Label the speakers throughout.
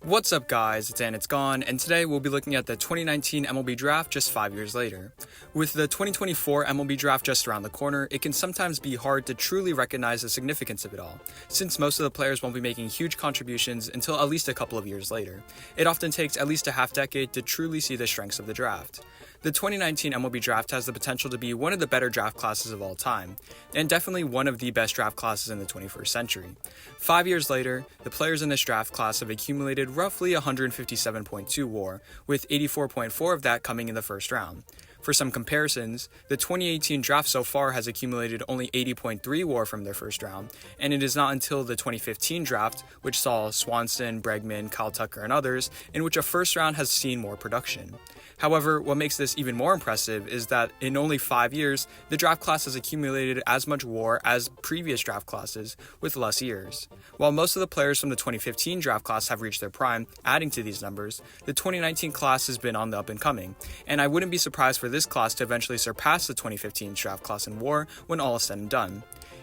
Speaker 1: What's up guys, it's It's Gone, and today we'll be looking at the 2019 MLB Draft just 5 years later. With the 2024 MLB Draft just around the corner, it can sometimes be hard to truly recognize the significance of it all, since most of the players won't be making huge contributions until at least a couple of years later. It often takes at least a half decade to truly see the strengths of the draft. The 2019 MLB Draft has the potential to be one of the better draft classes of all time, and definitely one of the best draft classes in the 21st century. 5 years later, the players in this draft class have accumulated roughly 157.2 WAR, with 84.4 of that coming in the first round. For some comparisons, the 2018 draft so far has accumulated only 80.3 WAR from their first round, and it is not until the 2015 draft, which saw Swanson, Bregman, Kyle Tucker, and others, in which a first round has seen more production. However, what makes this even more impressive is that in only 5 years, the draft class has accumulated as much WAR as previous draft classes, with less years. While most of the players from the 2015 draft class have reached their prime, adding to these numbers, the 2019 class has been on the up and coming, and I wouldn't be surprised for this class to eventually surpass the 2015 draft class in WAR when all is said and done.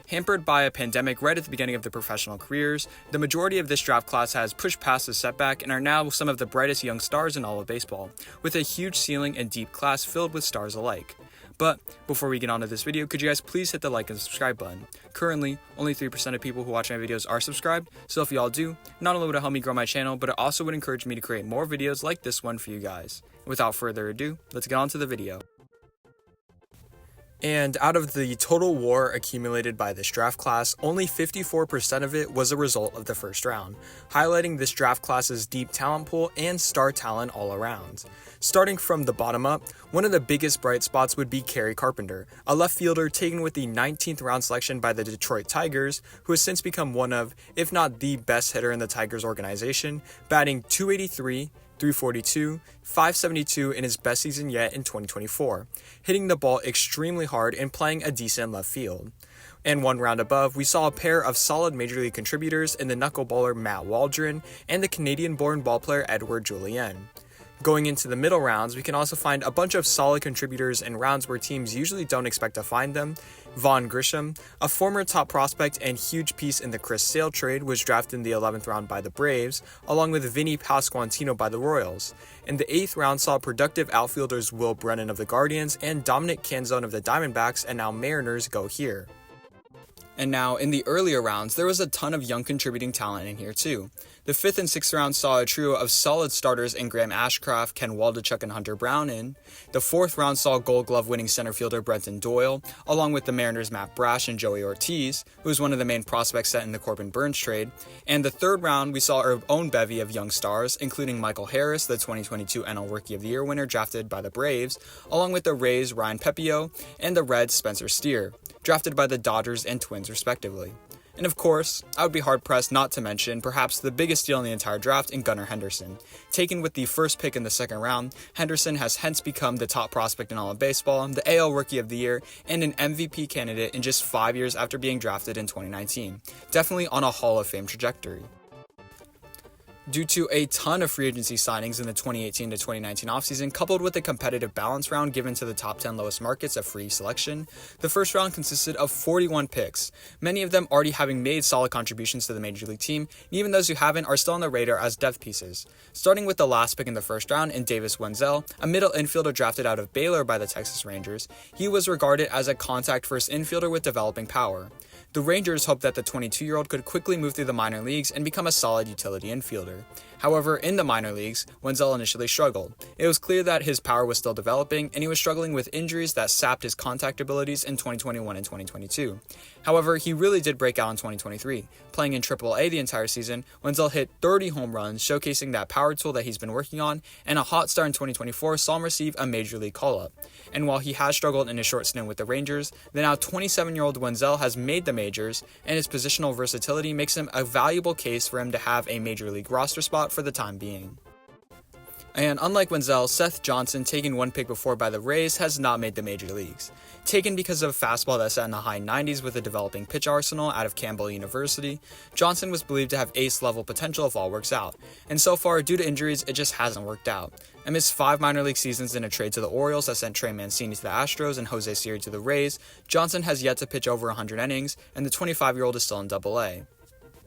Speaker 1: Hampered by a pandemic right at the beginning of their professional careers, the majority of this draft class has pushed past the setback and are now some of the brightest young stars in all of baseball, with a huge ceiling and deep class filled with stars alike. But before we get on to this video, could you guys please hit the like and subscribe button? Currently, only 3% of people who watch my videos are subscribed, so if y'all do, not only would it help me grow my channel, but it also would encourage me to create more videos like this one for you guys. Without further ado, let's get on to the video. And out of the total WAR accumulated by this draft class, only 54% of it was a result of the first round, highlighting this draft class's deep talent pool and star talent all around. Starting from the bottom up, one of the biggest bright spots would be Kerry Carpenter, a left fielder taken with the 19th round selection by the Detroit Tigers, who has since become one of, if not the best hitter in the Tigers organization, batting .283, .342, .572 in his best season yet in 2024, hitting the ball extremely hard and playing a decent left field. And one round above, we saw a pair of solid major league contributors in the knuckleballer Matt Wallner and the Canadian-born ballplayer Edouard Julien. Going into the middle rounds, we can also find a bunch of solid contributors in rounds where teams usually don't expect to find them. Vaughn Grissom, a former top prospect and huge piece in the Chris Sale trade, was drafted in the 11th round by the Braves, along with Vinny Pasquantino by the Royals. In the 8th round saw productive outfielders Will Brennan of the Guardians and Dominic Canzone of the Diamondbacks and now Mariners go here. And now, in the earlier rounds, there was a ton of young contributing talent in here too. The 5th and 6th rounds saw a trio of solid starters in Graham Ashcraft, Ken Waldachuk, and Hunter Brown in. The 4th round saw Gold Glove winning center fielder Brenton Doyle, along with the Mariners' Matt Brash and Joey Ortiz, who was one of the main prospects set in the Corbin Burnes trade. And the 3rd round, we saw our own bevy of young stars, including Michael Harris, the 2022 NL Rookie of the Year winner drafted by the Braves, along with the Rays' Ryan Pepio, and the Reds' Spencer Steer, drafted by the Dodgers and Twins respectively. And of course, I would be hard-pressed not to mention perhaps the biggest steal in the entire draft in Gunnar Henderson. Taken with the first pick in the 2nd round, Henderson has hence become the top prospect in all of baseball, the AL Rookie of the Year, and an MVP candidate in just 5 years after being drafted in 2019. Definitely on a Hall of Fame trajectory. Due to a ton of free agency signings in the 2018 to 2019 offseason, coupled with a competitive balance round given to the top 10 lowest markets of free selection, the first round consisted of 41 picks, many of them already having made solid contributions to the Major League team, and even those who haven't are still on the radar as depth pieces. Starting with the last pick in the first round in Davis Wendzel, a middle infielder drafted out of Baylor by the Texas Rangers, he was regarded as a contact-first infielder with developing power. The Rangers hoped that the 22-year-old could quickly move through the minor leagues and become a solid utility infielder. However, in the minor leagues, Wendzel initially struggled. It was clear that his power was still developing, and he was struggling with injuries that sapped his contact abilities in 2021 and 2022. However, he really did break out in 2023. Playing in AAA the entire season, Wendzel hit 30 home runs, showcasing that power tool that he's been working on, and a hot start in 2024 saw him receive a major league call-up. And while he has struggled in his short stint with the Rangers, the now 27-year-old Wendzel has made the majors, and his positional versatility makes him a valuable case for him to have a major league roster spot for the time being. And unlike Wendzel, Seth Johnson, taken one pick before by the Rays, has not made the major leagues. Taken because of a fastball that sat in the high 90s with a developing pitch arsenal out of Campbell University, Johnson was believed to have ace-level potential if all works out, and so far, due to injuries, it just hasn't worked out. Amidst 5 minor league seasons in a trade to the Orioles that sent Trey Mancini to the Astros and Jose Siri to the Rays, Johnson has yet to pitch over 100 innings, and the 25-year-old is still in Double-A.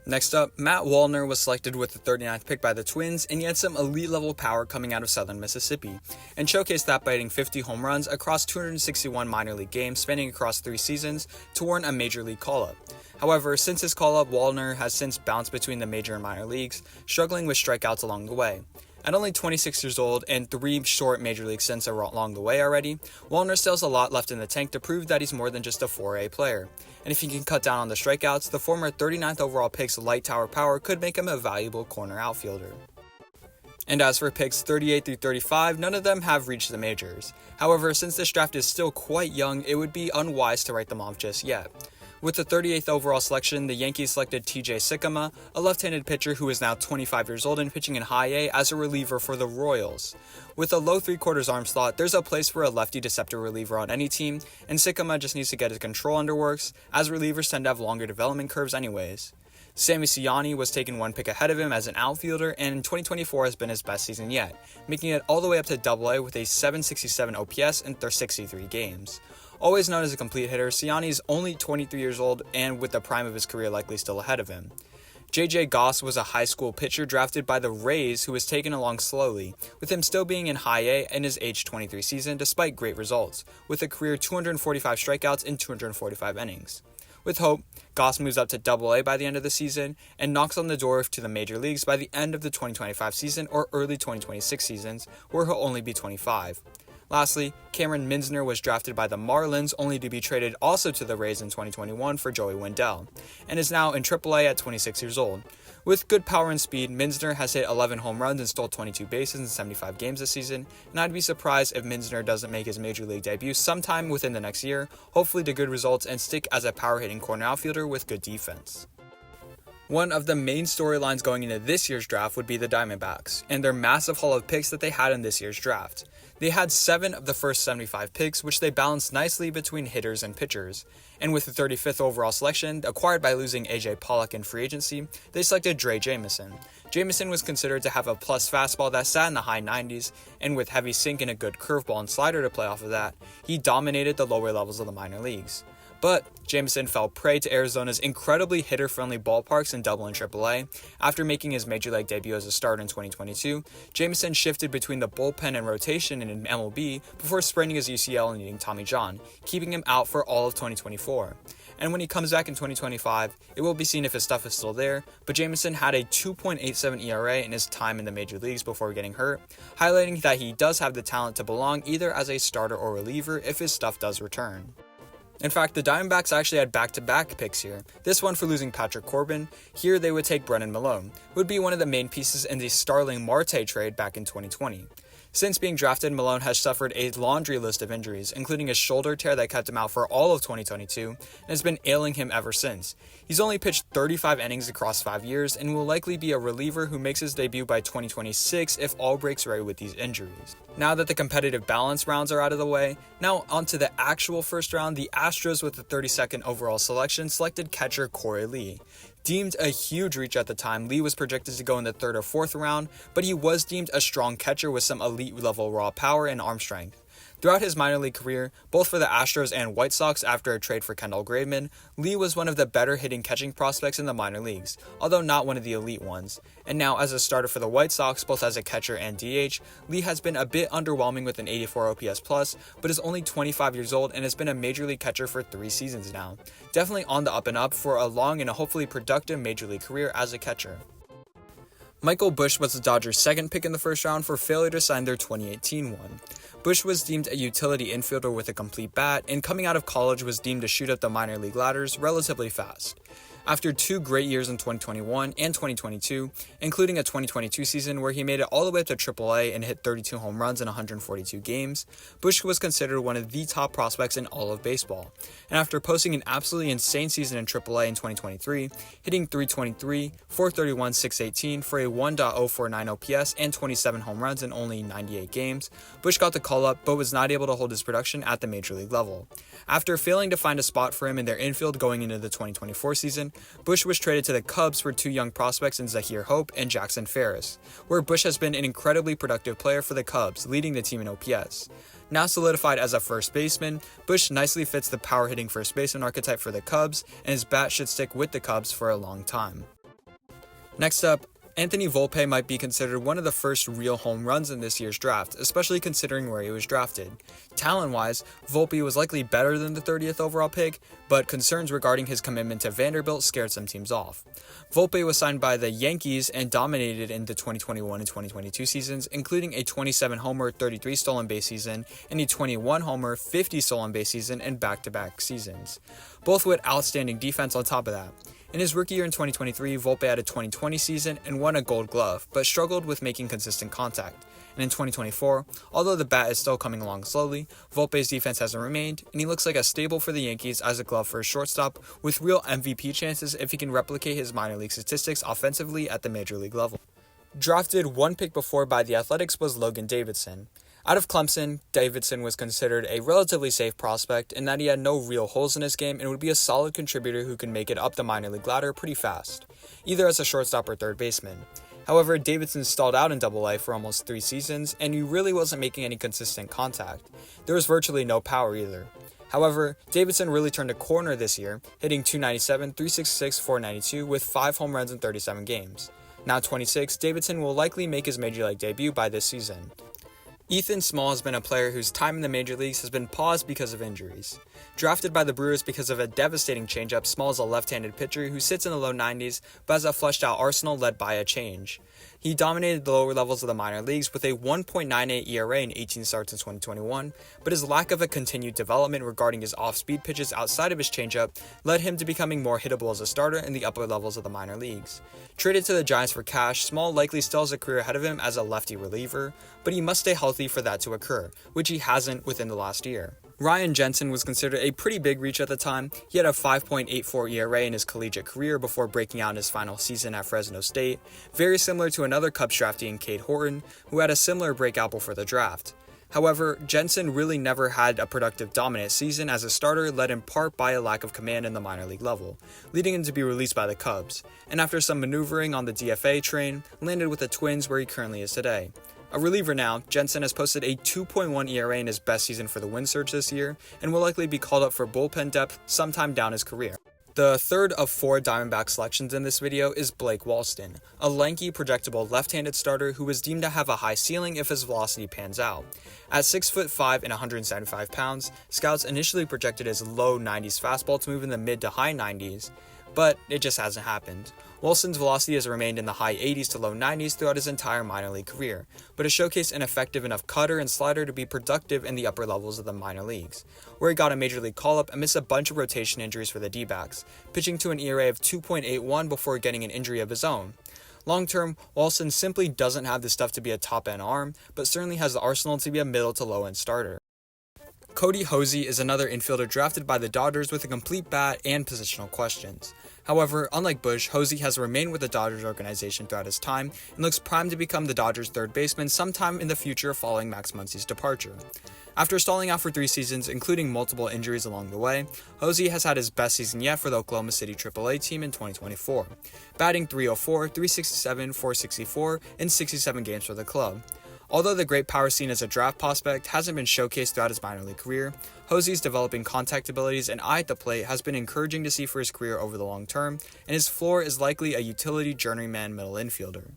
Speaker 1: Next up, Matt Wallner was selected with the 39th pick by the Twins, and he had some elite level power coming out of southern Mississippi, and showcased that by hitting 50 home runs across 261 minor league games spanning across 3 seasons to warrant a major league call-up. However, since his call-up, Wallner has since bounced between the major and minor leagues, struggling with strikeouts along the way. At only 26 years old and 3 short major league stints along the way already, Wallner still has a lot left in the tank to prove that he's more than just a 4A player. And if he can cut down on the strikeouts, the former 39th overall pick's light tower power could make him a valuable corner outfielder. And as for picks 38 through 35, none of them have reached the majors. However, since this draft is still quite young, it would be unwise to write them off just yet. With the 38th overall selection, the Yankees selected TJ Sikkema, a left-handed pitcher who is now 25 years old and pitching in high A as a reliever for the Royals. With a low 3/4 arm slot, there's a place for a lefty deceptor reliever on any team, and Sikkema just needs to get his control under works, as relievers tend to have longer development curves anyways. Sammy Siani was taken 1 pick ahead of him as an outfielder, and in 2024 has been his best season yet, making it all the way up to AA with a 767 OPS in 63 games. Always known as a complete hitter, Siani is only 23 years old and with the prime of his career likely still ahead of him. JJ Goss was a high school pitcher drafted by the Rays who was taken along slowly, with him still being in high A in his age 23 season despite great results, with a career 245 strikeouts in 245 innings. With hope, Goss moves up to AA by the end of the season and knocks on the door to the major leagues by the end of the 2025 season or early 2026 seasons, where he'll only be 25. Lastly, Kameron Misner was drafted by the Marlins only to be traded also to the Rays in 2021 for Joey Wendzel, and is now in AAA at 26 years old. With good power and speed, Misner has hit 11 home runs and stole 22 bases in 75 games this season, and I'd be surprised if Misner doesn't make his major league debut sometime within the next year, hopefully to good results and stick as a power-hitting corner outfielder with good defense. One of the main storylines going into this year's draft would be the Diamondbacks, and their massive haul of picks that they had in this year's draft. They had 7 of the first 75 picks, which they balanced nicely between hitters and pitchers. And with the 35th overall selection, acquired by losing AJ Pollock in free agency, they selected Drey Jameson. Jameson was considered to have a plus fastball that sat in the high 90s, and with heavy sink and a good curveball and slider to play off of that, he dominated the lower levels of the minor leagues. But Jameson fell prey to Arizona's incredibly hitter-friendly ballparks in Double and AAA. After making his major league debut as a starter in 2022, Jameson shifted between the bullpen and rotation in MLB before spraining his UCL and needing Tommy John, keeping him out for all of 2024. And when he comes back in 2025, it will be seen if his stuff is still there, but Jameson had a 2.87 ERA in his time in the major leagues before getting hurt, highlighting that he does have the talent to belong either as a starter or reliever if his stuff does return. In fact, the Diamondbacks actually had back-to-back picks here, this one for losing Patrick Corbin. Here they would take Brennan Malone, who would be one of the main pieces in the Starling Marte trade back in 2020. Since being drafted, Malone has suffered a laundry list of injuries, including a shoulder tear that kept him out for all of 2022, and has been ailing him ever since. He's only pitched 35 innings across 5 years, and will likely be a reliever who makes his debut by 2026 if all breaks right with these injuries. Now that the competitive balance rounds are out of the way, now onto the actual first round, the Astros with the 32nd overall selection selected catcher Korey Lee. Deemed a huge reach at the time, Lee was projected to go in the 3rd or 4th round, but he was deemed a strong catcher with some elite level raw power and arm strength. Throughout his minor league career, both for the Astros and White Sox after a trade for Kendall Graveman, Lee was one of the better hitting catching prospects in the minor leagues, although not one of the elite ones. And now as a starter for the White Sox, both as a catcher and DH, Lee has been a bit underwhelming with an 84 OPS plus, but is only 25 years old and has been a major league catcher for 3 seasons now. Definitely on the up and up for a long and a hopefully productive major league career as a catcher. Michael Busch was the Dodgers' 2nd pick in the first round for failure to sign their 2018 one. Busch was deemed a utility infielder with a complete bat, and coming out of college was deemed to shoot up the minor league ladders relatively fast. After 2 great years in 2021 and 2022, including a 2022 season where he made it all the way up to AAA and hit 32 home runs in 142 games, Busch was considered one of the top prospects in all of baseball. And after posting an absolutely insane season in AAA in 2023, hitting .323, .431, .618 for a 1.049 OPS and 27 home runs in only 98 games, Busch got the call-up but was not able to hold his production at the major league level. After failing to find a spot for him in their infield going into the 2024 season, Busch was traded to the Cubs for 2 young prospects in Zahir Hope and Jackson Ferris, where Busch has been an incredibly productive player for the Cubs, leading the team in OPS. Now solidified as a first baseman, Busch nicely fits the power-hitting first baseman archetype for the Cubs, and his bat should stick with the Cubs for a long time. Next up, Anthony Volpe might be considered one of the first real home runs in this year's draft, especially considering where he was drafted. Talent-wise, Volpe was likely better than the 30th overall pick, but concerns regarding his commitment to Vanderbilt scared some teams off. Volpe was signed by the Yankees and dominated in the 2021 and 2022 seasons, including a 27-homer, 33 stolen base season, and a 21-homer, 50 stolen base season in back-to-back seasons, both with outstanding defense on top of that. In his rookie year in 2023, Volpe had a 2020 season and won a Gold Glove, but struggled with making consistent contact. And in 2024, although the bat is still coming along slowly, Volpe's defense hasn't remained, and he looks like a staple for the Yankees as a glove for a shortstop with real MVP chances if he can replicate his minor league statistics offensively at the major league level. Drafted one pick before by the Athletics was Logan Davidson. Out of Clemson, Davidson was considered a relatively safe prospect in that he had no real holes in his game and would be a solid contributor who can make it up the minor league ladder pretty fast, either as a shortstop or third baseman. However, Davidson stalled out in Double-A for almost 3 seasons, and he really wasn't making any consistent contact. There was virtually no power either. However, Davidson really turned a corner this year, hitting .297, .366, .492 with 5 home runs in 37 games. Now 26, Davidson will likely make his major league debut by this season. Ethan Small has been a player whose time in the major leagues has been paused because of injuries. Drafted by the Brewers because of a devastating changeup, Small is a left-handed pitcher who sits in the low 90s but has a fleshed-out arsenal led by a change. He dominated the lower levels of the minor leagues with a 1.98 ERA in 18 starts in 2021, but his lack of a continued development regarding his off-speed pitches outside of his changeup led him to becoming more hittable as a starter in the upper levels of the minor leagues. Traded to the Giants for cash, Small likely still has a career ahead of him as a lefty reliever, but he must stay healthy for that to occur, which he hasn't within the last year. Ryan Jensen was considered a pretty big reach at the time. He had a 5.84 ERA in his collegiate career before breaking out in his final season at Fresno State, very similar to another Cubs draftee in Cade Horton, who had a similar breakout before the draft. However, Jensen really never had a productive dominant season as a starter, led in part by a lack of command in the minor league level, leading him to be released by the Cubs, and after some maneuvering on the DFA train, landed with the Twins where he currently is today. A reliever now, Jensen has posted a 2.1 ERA in his best season for the Wind Surge this year, and will likely be called up for bullpen depth sometime down his career. The third of 4 Diamondback selections in this video is Blake Walston, a lanky, projectable left-handed starter who was deemed to have a high ceiling if his velocity pans out. At 6'5" and 175 pounds, scouts initially projected his low 90s fastball to move in the mid to high 90s, but it just hasn't happened. Walston's velocity has remained in the high 80s to low 90s throughout his entire minor league career, but has showcased an effective enough cutter and slider to be productive in the upper levels of the minor leagues, where he got a major league call-up amidst a bunch of rotation injuries for the D-backs, pitching to an ERA of 2.81 before getting an injury of his own. Long-term, Walston simply doesn't have the stuff to be a top-end arm, but certainly has the arsenal to be a middle to low-end starter. Kody Hoese is another infielder drafted by the Dodgers with a complete bat and positional questions. However, unlike Busch, Hoese has remained with the Dodgers organization throughout his time and looks primed to become the Dodgers' third baseman sometime in the future following Max Muncy's departure. After stalling out for 3 seasons, including multiple injuries along the way, Hoese has had his best season yet for the Oklahoma City AAA team in 2024, batting .304, .367, .464 in 67 games for the club. Although the great power seen as a draft prospect hasn't been showcased throughout his minor league career, Hose's developing contact abilities and eye at the plate has been encouraging to see for his career over the long term, and his floor is likely a utility journeyman middle infielder.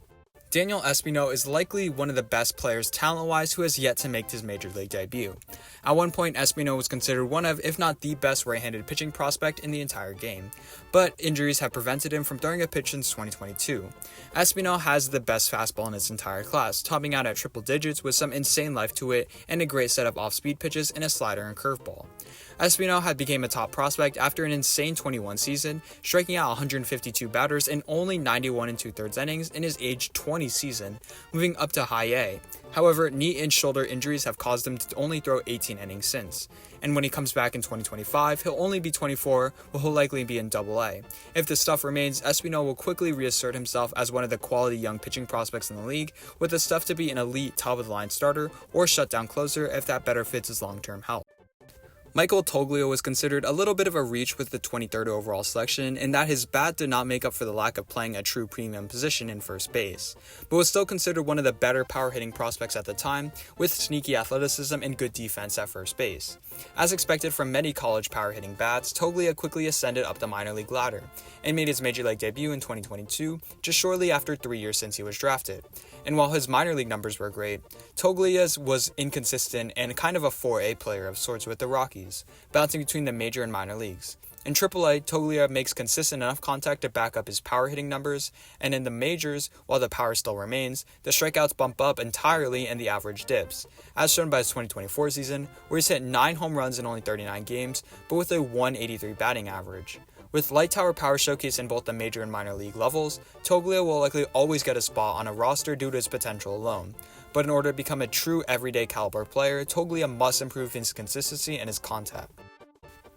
Speaker 1: Daniel Espino is likely one of the best players talent-wise who has yet to make his major league debut. At one point, Espino was considered one of, if not the best right-handed pitching prospect in the entire game, but injuries have prevented him from throwing a pitch since 2022. Espino has the best fastball in his entire class, topping out at triple digits with some insane life to it and a great set of off-speed pitches and a slider and curveball. Espino had become a top prospect after an insane 21 season, striking out 152 batters in only 91 2/3 innings in his age 20 season, moving up to high A. However, knee and shoulder injuries have caused him to only throw 18 innings since, and when he comes back in 2025, he'll only be 24, but he'll likely be in Double-A. If this stuff remains, Espino will quickly reassert himself as one of the quality young pitching prospects in the league, with the stuff to be an elite top-of-the-line starter or shutdown closer if that better fits his long-term health. Michael Toglia was considered a little bit of a reach with the 23rd overall selection in that his bat did not make up for the lack of playing a true premium position in first base, but was still considered one of the better power hitting prospects at the time with sneaky athleticism and good defense at first base. As expected from many college power hitting bats, Toglia quickly ascended up the minor league ladder and made his major league debut in 2022, just shortly after 3 years since he was drafted. And while his minor league numbers were great, Toglia's was inconsistent and kind of a 4A player of sorts with the Rockies, bouncing between the major and minor leagues. In AAA, Toglia makes consistent enough contact to back up his power hitting numbers, and in the majors, while the power still remains, the strikeouts bump up entirely and the average dips, as shown by his 2024 season, where he's hit 9 home runs in only 39 games, but with a 183 batting average. With light tower power showcase in both the major and minor league levels, Toglia will likely always get a spot on a roster due to his potential alone. But in order to become a true everyday caliber player, Toglia must improve his consistency and his contact.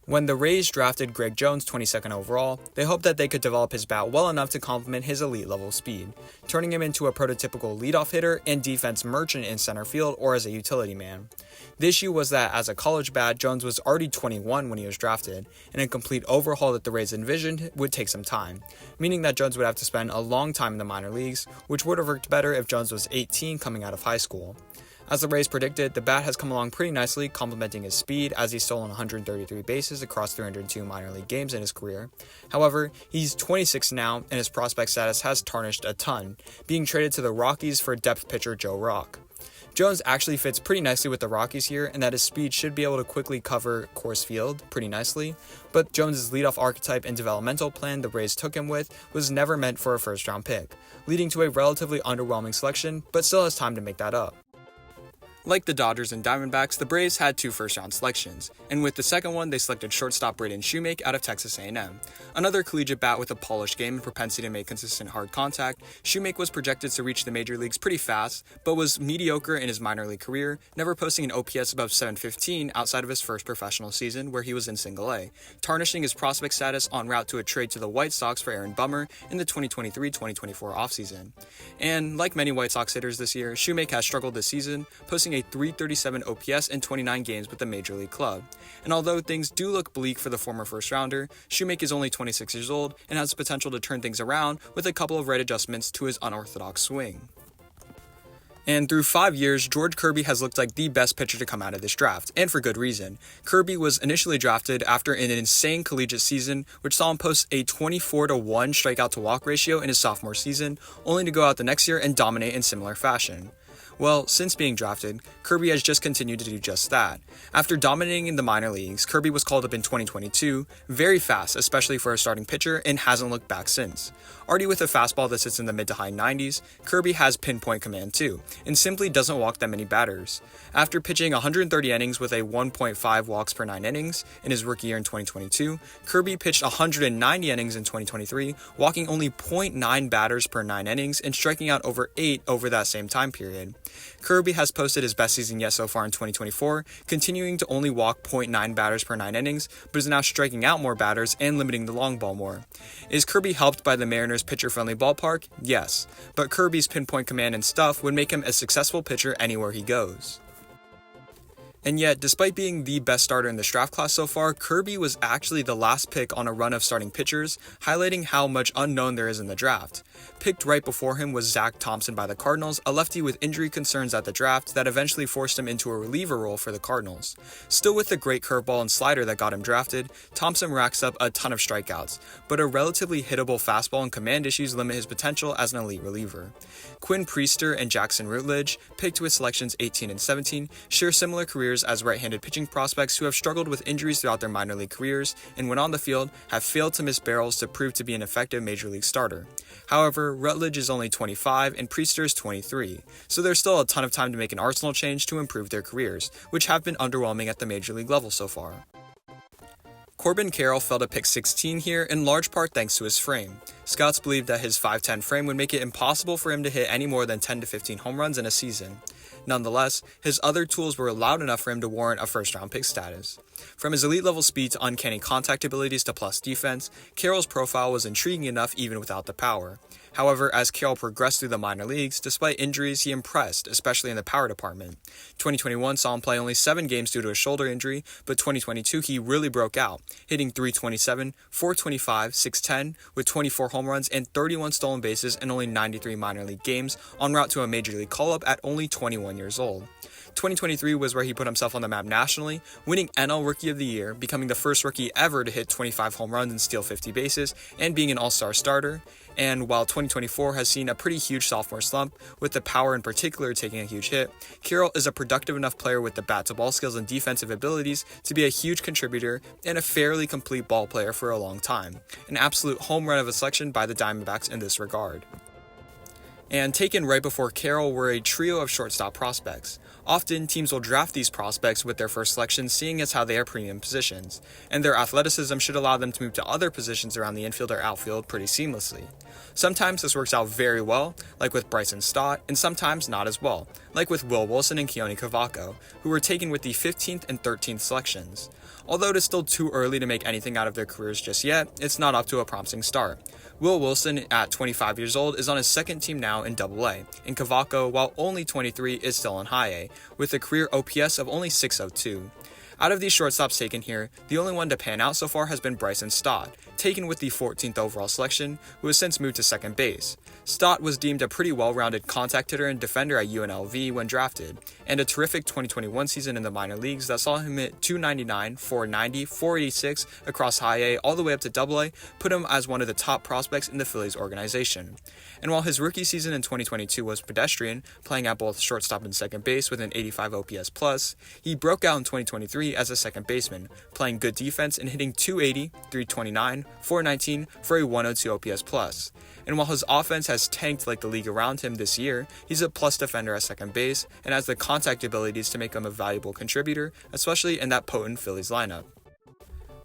Speaker 1: When the Rays drafted Greg Jones 22nd overall, they hoped that they could develop his bat well enough to complement his elite level speed, turning him into a prototypical leadoff hitter and defense merchant in center field or as a utility man. The issue was that as a college bat, Jones was already 21 when he was drafted, and a complete overhaul that the Rays envisioned would take some time, meaning that Jones would have to spend a long time in the minor leagues, which would have worked better if Jones was 18 coming out of high school. As the Rays predicted, the bat has come along pretty nicely, complementing his speed as he's stolen 133 bases across 302 minor league games in his career. However, he's 26 now, and his prospect status has tarnished a ton, being traded to the Rockies for depth pitcher Joe Rock. Jones actually fits pretty nicely with the Rockies here, and that his speed should be able to quickly cover Coors Field pretty nicely, but Jones' leadoff archetype and developmental plan the Rays took him with was never meant for a first-round pick, leading to a relatively underwhelming selection, but still has time to make that up. Like the Dodgers and Diamondbacks, the Braves had 2 first-round selections, and with the second one, they selected shortstop Braden Shewmake out of Texas A&M. Another collegiate bat with a polished game and propensity to make consistent hard contact, Shewmake was projected to reach the major leagues pretty fast, but was mediocre in his minor league career, never posting an OPS above 715 outside of his first professional season where he was in Single-A, tarnishing his prospect status en route to a trade to the White Sox for Aaron Bummer in the 2023-2024 offseason. And like many White Sox hitters this year, Shewmake has struggled this season, posting a 337 OPS in 29 games with the major league club. And although things do look bleak for the former first-rounder, Shewmake is only 26 years old and has the potential to turn things around with a couple of right adjustments to his unorthodox swing. And through 5 years, George Kirby has looked like the best pitcher to come out of this draft, and for good reason. Kirby was initially drafted after an insane collegiate season, which saw him post a 24-1 strikeout to walk ratio in his sophomore season, only to go out the next year and dominate in similar fashion. Well, since being drafted, Kirby has just continued to do just that. After dominating in the minor leagues, Kirby was called up in 2022, very fast, especially for a starting pitcher, and hasn't looked back since. Already with a fastball that sits in the mid to high 90s, Kirby has pinpoint command too, and simply doesn't walk that many batters. After pitching 130 innings with a 1.5 walks per 9 innings in his rookie year in 2022, Kirby pitched 190 innings in 2023, walking only 0.9 batters per 9 innings and striking out over 8 over that same time period. Kirby has posted his best season yet so far in 2024, continuing to only walk 0.9 batters per 9 innings, but is now striking out more batters and limiting the long ball more. Is Kirby helped by the Mariners' pitcher-friendly ballpark? Yes, but Kirby's pinpoint command and stuff would make him a successful pitcher anywhere he goes. And yet, despite being the best starter in this draft class so far, Kirby was actually the last pick on a run of starting pitchers, highlighting how much unknown there is in the draft. Picked right before him was Zack Thompson by the Cardinals, a lefty with injury concerns at the draft that eventually forced him into a reliever role for the Cardinals. Still with the great curveball and slider that got him drafted, Thompson racks up a ton of strikeouts, but a relatively hittable fastball and command issues limit his potential as an elite reliever. Quinn Priester and Jackson Rutledge, picked with selections 18 and 17, share similar careers as right-handed pitching prospects who have struggled with injuries throughout their minor league careers and when on the field have failed to miss barrels to prove to be an effective major league starter. However, Rutledge is only 25 and Priester is 23, so there's still a ton of time to make an arsenal change to improve their careers, which have been underwhelming at the major league level so far. Corbin Carroll fell to pick 16 here in large part thanks to his frame. Scouts believed that his 5'10 frame would make it impossible for him to hit any more than 10 to 15 home runs in a season. Nonetheless, his other tools were loud enough for him to warrant a first-round pick status. From his elite-level speed to uncanny contact abilities to plus defense, Carroll's profile was intriguing enough even without the power. However, as Carroll progressed through the minor leagues, despite injuries, he impressed, especially in the power department. 2021 saw him play only 7 games due to a shoulder injury, but 2022 he really broke out, hitting .327, .425, .610 with 24 home runs and 31 stolen bases in only 93 minor league games, en route to a major league call-up at only 21 years old. 2023 was where he put himself on the map nationally, winning NL Rookie of the Year, becoming the first rookie ever to hit 25 home runs and steal 50 bases, and being an all-star starter. And while 2024 has seen a pretty huge sophomore slump, with the power in particular taking a huge hit, Carroll is a productive enough player with the bat-to-ball skills and defensive abilities to be a huge contributor and a fairly complete ball player for a long time. An absolute home run of a selection by the Diamondbacks in this regard. And taken right before Carroll were a trio of shortstop prospects. Often, teams will draft these prospects with their first selection, seeing as how they are premium positions, and their athleticism should allow them to move to other positions around the infield or outfield pretty seamlessly. Sometimes this works out very well, like with Bryson Stott, and sometimes not as well, like with Walston and Keoni Cavaco, who were taken with the 15th and 13th selections. Although it is still too early to make anything out of their careers just yet, it's not off to a promising start. Walston, at 25 years old, is on his second team now in Double-A, and Cavaco, while only 23, is still in High-A, with a career OPS of only .602. Out of these shortstops taken here, the only one to pan out so far has been Bryson Stott, taken with the 14th overall selection, who has since moved to second base. Stott was deemed a pretty well-rounded contact hitter and defender at UNLV when drafted, and a terrific 2021 season in the minor leagues that saw him hit .299, .490, .486 across High-A all the way up to Double-A put him as one of the top prospects in the Phillies organization. And while his rookie season in 2022 was pedestrian, playing at both shortstop and second base with an 85 OPS plus, he broke out in 2023 as a second baseman, playing good defense and hitting .280, .329, .419 for a 102 OPS plus. And while his offense has tanked like the league around him this year, he's a plus defender at second base and has the contact abilities to make him a valuable contributor, especially in that potent Phillies lineup.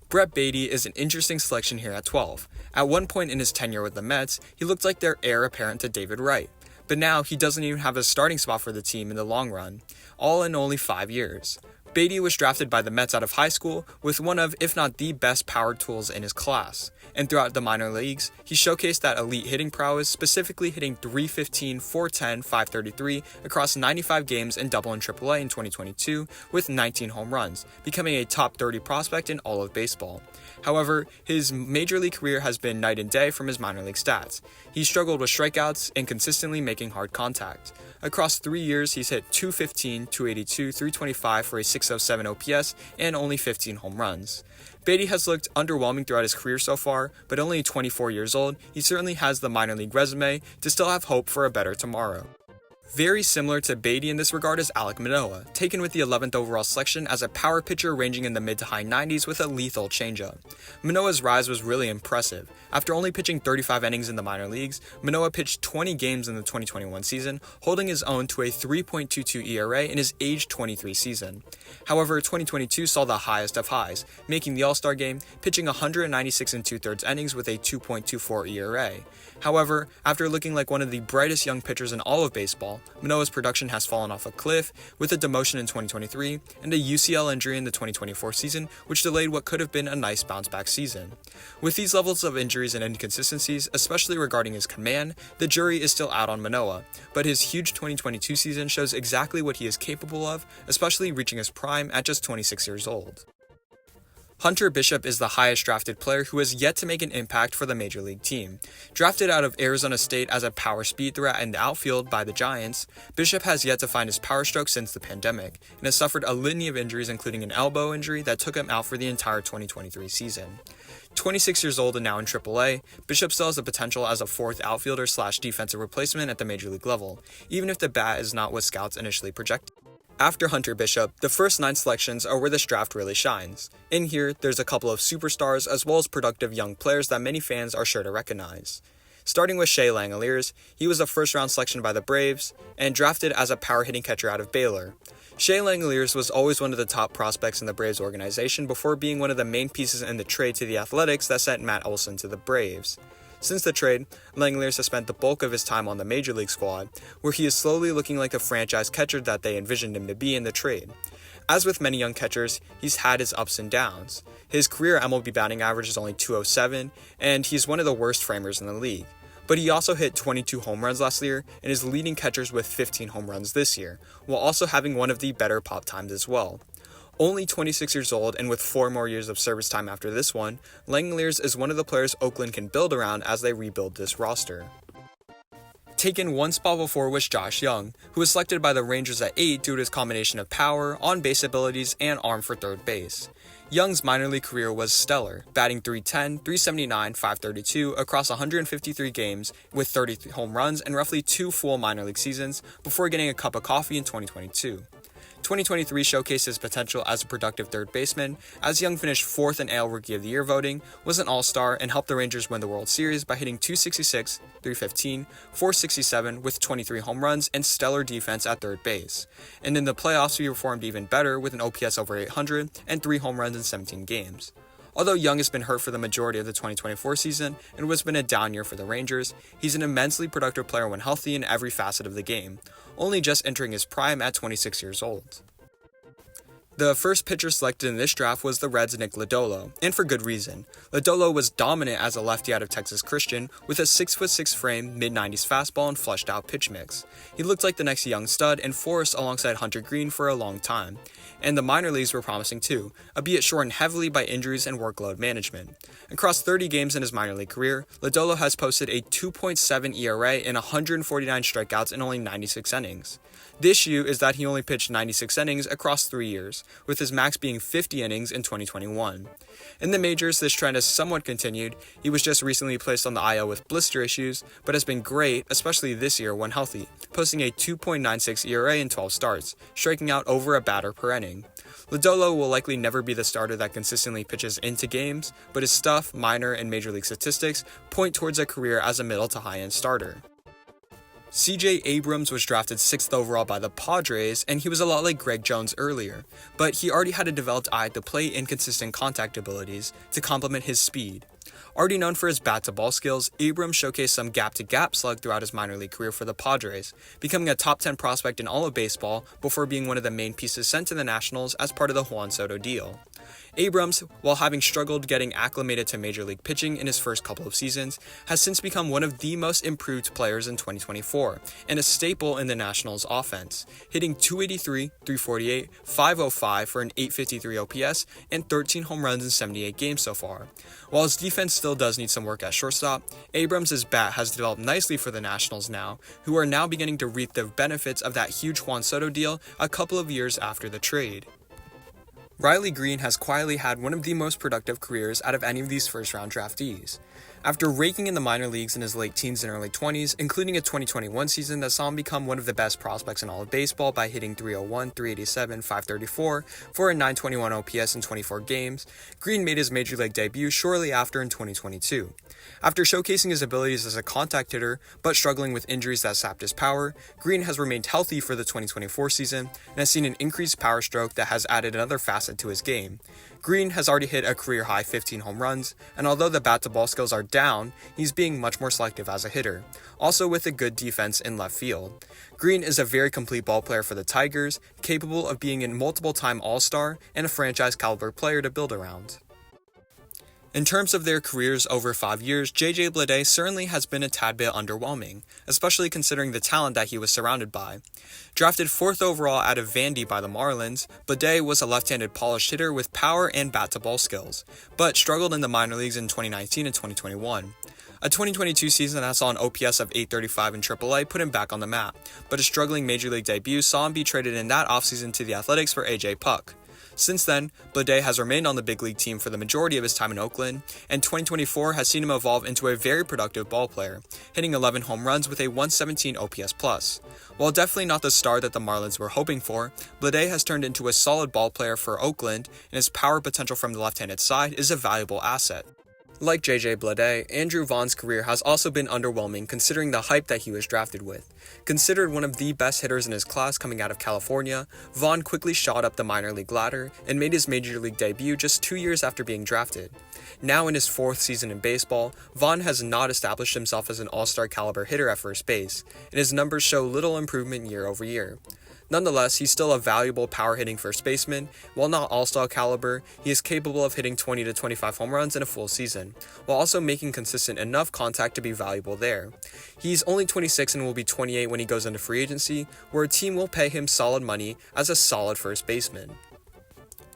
Speaker 1: Brett Baty is an interesting selection here at 12. At one point in his tenure with the Mets, he looked like their heir apparent to David Wright, but now he doesn't even have a starting spot for the team in the long run, all in only 5 years. Baty was drafted by the Mets out of high school with one of, if not the best power tools in his class, and throughout the minor leagues, he showcased that elite hitting prowess, specifically hitting .315, .410, .533 across 95 games in Double and Triple-A in 2022 with 19 home runs, becoming a top 30 prospect in all of baseball. However, his major league career has been night and day from his minor league stats. He struggled with strikeouts and consistently making hard contact. Across 3 years, he's hit .215, .282, .325 for a .607 OPS and only 15 home runs. Baty has looked underwhelming throughout his career so far, but only 24 years old, he certainly has the minor league resume to still have hope for a better tomorrow. Very similar to Baty in this regard is Alek Manoah, taken with the 11th overall selection as a power pitcher ranging in the mid to high 90s with a lethal changeup. Manoah's rise was really impressive. After only pitching 35 innings in the minor leagues, Manoah pitched 20 games in the 2021 season, holding his own to a 3.22 ERA in his age 23 season. However, 2022 saw the highest of highs, making the All-Star game, pitching 196 2/3 innings with a 2.24 ERA. However, after looking like one of the brightest young pitchers in all of baseball, Manoah's production has fallen off a cliff with a demotion in 2023 and a UCL injury in the 2024 season, which delayed what could have been a nice bounce-back season. With these levels of injuries and inconsistencies, especially regarding his command, the jury is still out on Manoah, but his huge 2022 season shows exactly what he is capable of, especially reaching his prime at just 26 years old. Hunter Bishop is the highest drafted player who has yet to make an impact for the Major League team. Drafted out of Arizona State as a power speed threat in the outfield by the Giants, Bishop has yet to find his power stroke since the pandemic, and has suffered a litany of injuries including an elbow injury that took him out for the entire 2023 season. 26 years old and now in Triple-A, Bishop still has the potential as a fourth outfielder/defensive replacement at the Major League level, even if the bat is not what scouts initially projected. After Hunter Bishop, the first 9 selections are where this draft really shines. In here, there's a couple of superstars as well as productive young players that many fans are sure to recognize. Starting with Shea Langeliers, he was a first-round selection by the Braves, and drafted as a power-hitting catcher out of Baylor. Shea Langeliers was always one of the top prospects in the Braves organization before being one of the main pieces in the trade to the Athletics that sent Matt Olson to the Braves. Since the trade, Langeliers has spent the bulk of his time on the Major League squad, where he is slowly looking like the franchise catcher that they envisioned him to be in the trade. As with many young catchers, he's had his ups and downs. His career MLB batting average is only .207, and he's one of the worst framers in the league. but he also hit 22 home runs last year and is leading catchers with 15 home runs this year, while also having one of the better pop times as well. Only 26 years old and with 4 more years of service time after this one, Langeliers is one of the players Oakland can build around as they rebuild this roster. Taken one spot before was Josh Jung, who was selected by the Rangers at 8 due to his combination of power, on-base abilities, and arm for third base. Jung's minor league career was stellar, batting .310, .379, .532 across 153 games with 30 home runs and roughly 2 full minor league seasons before getting a cup of coffee in 2022. 2023 showcased his potential as a productive third baseman, as Jung finished 4th in AL Rookie of the Year voting, was an All-Star, and helped the Rangers win the World Series by hitting .266, .315, .467 with 23 home runs and stellar defense at third base. And in the playoffs, he performed even better with an OPS over 800 and 3 home runs in 17 games. Although Jung has been hurt for the majority of the 2024 season and has been a down year for the Rangers, he's an immensely productive player when healthy in every facet of the game, only just entering his prime at 26 years old. The first pitcher selected in this draft was the Reds' Nick Lodolo, and for good reason. Lodolo was dominant as a lefty out of Texas Christian with a 6'6" frame, mid-90s fastball, and fleshed-out pitch mix. He looked like the next young stud and forced alongside Hunter Green for a long time. And the minor leagues were promising too, albeit shortened heavily by injuries and workload management. Across 30 games in his minor league career, Lodolo has posted a 2.7 ERA and 149 strikeouts in only 96 innings. The issue is that he only pitched 96 innings across 3 years, with his max being 50 innings in 2021. In the majors, this trend has somewhat continued. He was just recently placed on the IL with blister issues, but has been great, especially this year when healthy, posting a 2.96 ERA in 12 starts, striking out over a batter per inning. Lodolo will likely never be the starter that consistently pitches into games, but his stuff, minor, and major league statistics point towards a career as a middle to high-end starter. CJ Abrams was drafted 6th overall by the Padres, and he was a lot like Greg Jones earlier, but he already had a developed eye to play inconsistent contact abilities to complement his speed. Already known for his bat-to-ball skills, Abrams showcased some gap-to-gap slug throughout his minor league career for the Padres, becoming a top 10 prospect in all of baseball before being one of the main pieces sent to the Nationals as part of the Juan Soto deal. Abrams, while having struggled getting acclimated to major league pitching in his first couple of seasons, has since become one of the most improved players in 2024, and a staple in the Nationals' offense, hitting .283, .348, .505 for an .853 OPS, and 13 home runs in 78 games so far. While his defense still does need some work at shortstop, Abrams' bat has developed nicely for the Nationals now, who are now beginning to reap the benefits of that huge Juan Soto deal a couple of years after the trade. Riley Greene has quietly had one of the most productive careers out of any of these first-round draftees. After raking in the minor leagues in his late teens and early 20s, including a 2021 season that saw him become one of the best prospects in all of baseball by hitting .301, .387, .534 for a .921 OPS in 24 games, Greene made his major league debut shortly after in 2022. After showcasing his abilities as a contact hitter, but struggling with injuries that sapped his power, Greene has remained healthy for the 2024 season and has seen an increased power stroke that has added another facet to his game. Greene has already hit a career-high 15 home runs, and although the bat-to-ball skills are down, he's being much more selective as a hitter, also with a good defense in left field. Greene is a very complete ball player for the Tigers, capable of being a multiple-time All-Star and a franchise-caliber player to build around. In terms of their careers over 5 years, J.J. Bleday certainly has been a tad bit underwhelming, especially considering the talent that he was surrounded by. Drafted 4th overall out of Vandy by the Marlins, Bleday was a left-handed polished hitter with power and bat-to-ball skills, but struggled in the minor leagues in 2019 and 2021. A 2022 season that saw an OPS of .835 in AAA put him back on the map, but a struggling major league debut saw him be traded in that offseason to the Athletics for A.J. Puck. Since then, Bleday has remained on the big league team for the majority of his time in Oakland, and 2024 has seen him evolve into a very productive ball player, hitting 11 home runs with a .117 OPS+. While definitely not the star that the Marlins were hoping for, Bleday has turned into a solid ball player for Oakland, and his power potential from the left-handed side is a valuable asset. Like J.J. Bleday, Andrew Vaughn's career has also been underwhelming considering the hype that he was drafted with. Considered one of the best hitters in his class coming out of California, Vaughn quickly shot up the minor league ladder and made his major league debut just 2 years after being drafted. Now in his 4th season in baseball, Vaughn has not established himself as an all-star caliber hitter at first base, and his numbers show little improvement year over year. Nonetheless, he's still a valuable power-hitting first baseman. While not all-star caliber, he is capable of hitting 20 to 25 home runs in a full season, while also making consistent enough contact to be valuable there. He's only 26 and will be 28 when he goes into free agency, where a team will pay him solid money as a solid first baseman.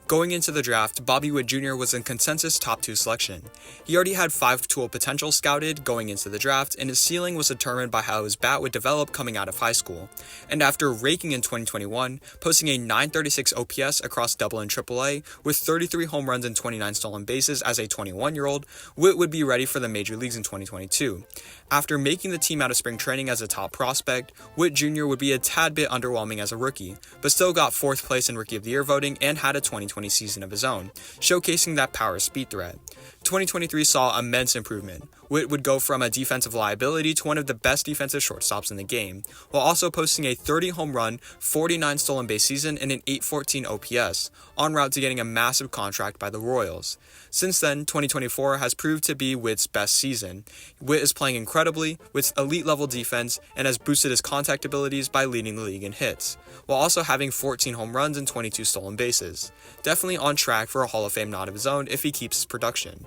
Speaker 1: Going into the draft, Witt Jr. was a consensus top 2 selection. He already had 5-tool potential scouted going into the draft, and his ceiling was determined by how his bat would develop coming out of high school. And after raking in 2021, posting a .936 OPS across AA and AAA, with 33 home runs and 29 stolen bases as a 21-year-old, Witt would be ready for the major leagues in 2022. After making the team out of spring training as a top prospect, Witt Jr. would be a tad bit underwhelming as a rookie, but still got 4th place in Rookie of the Year voting and had a 2020 season of his own, showcasing that power speed threat. 2023 saw immense improvement. Witt would go from a defensive liability to one of the best defensive shortstops in the game, while also posting a 30 home run, 49 stolen base season and an .814 OPS, en route to getting a massive contract by the Royals. Since then, 2024 has proved to be Witt's best season. Witt is playing incredibly with elite level defense and has boosted his contact abilities by leading the league in hits, while also having 14 home runs and 22 stolen bases. Definitely on track for a Hall of Fame nod of his own if he keeps his production.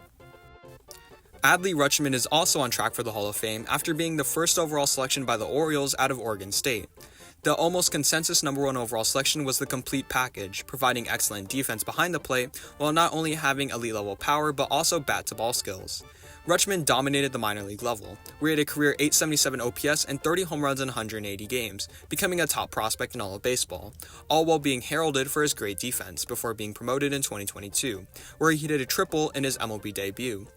Speaker 1: Adley Rutschman is also on track for the Hall of Fame after being the first overall selection by the Orioles out of Oregon State. The almost consensus number 1 overall selection was the complete package, providing excellent defense behind the plate while not only having elite level power but also bat-to-ball skills. Rutschman dominated the minor league level, where he had a career .877 OPS and 30 home runs in 180 games, becoming a top prospect in all of baseball, all while being heralded for his great defense before being promoted in 2022, where he hit a triple in his MLB debut.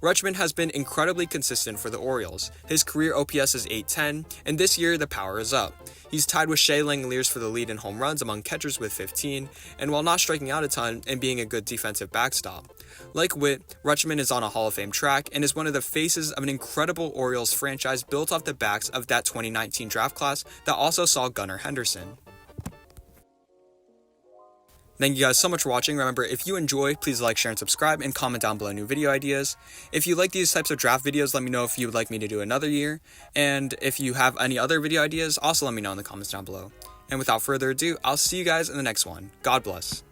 Speaker 1: Rutschman has been incredibly consistent for the Orioles. His career OPS is .810, and this year the power is up. He's tied with Shea Langeliers for the lead in home runs among catchers with 15, and while not striking out a ton and being a good defensive backstop. Like Witt, Rutschman is on a Hall of Fame track and is one of the faces of an incredible Orioles franchise built off the backs of that 2019 draft class that also saw Gunnar Henderson. Thank you guys so much for watching. Remember, if you enjoy, please like, share, and subscribe, and comment down below new video ideas. If you like these types of draft videos, let me know if you would like me to do another year. And if you have any other video ideas, also let me know in the comments down below. And without further ado, I'll see you guys in the next one. God bless.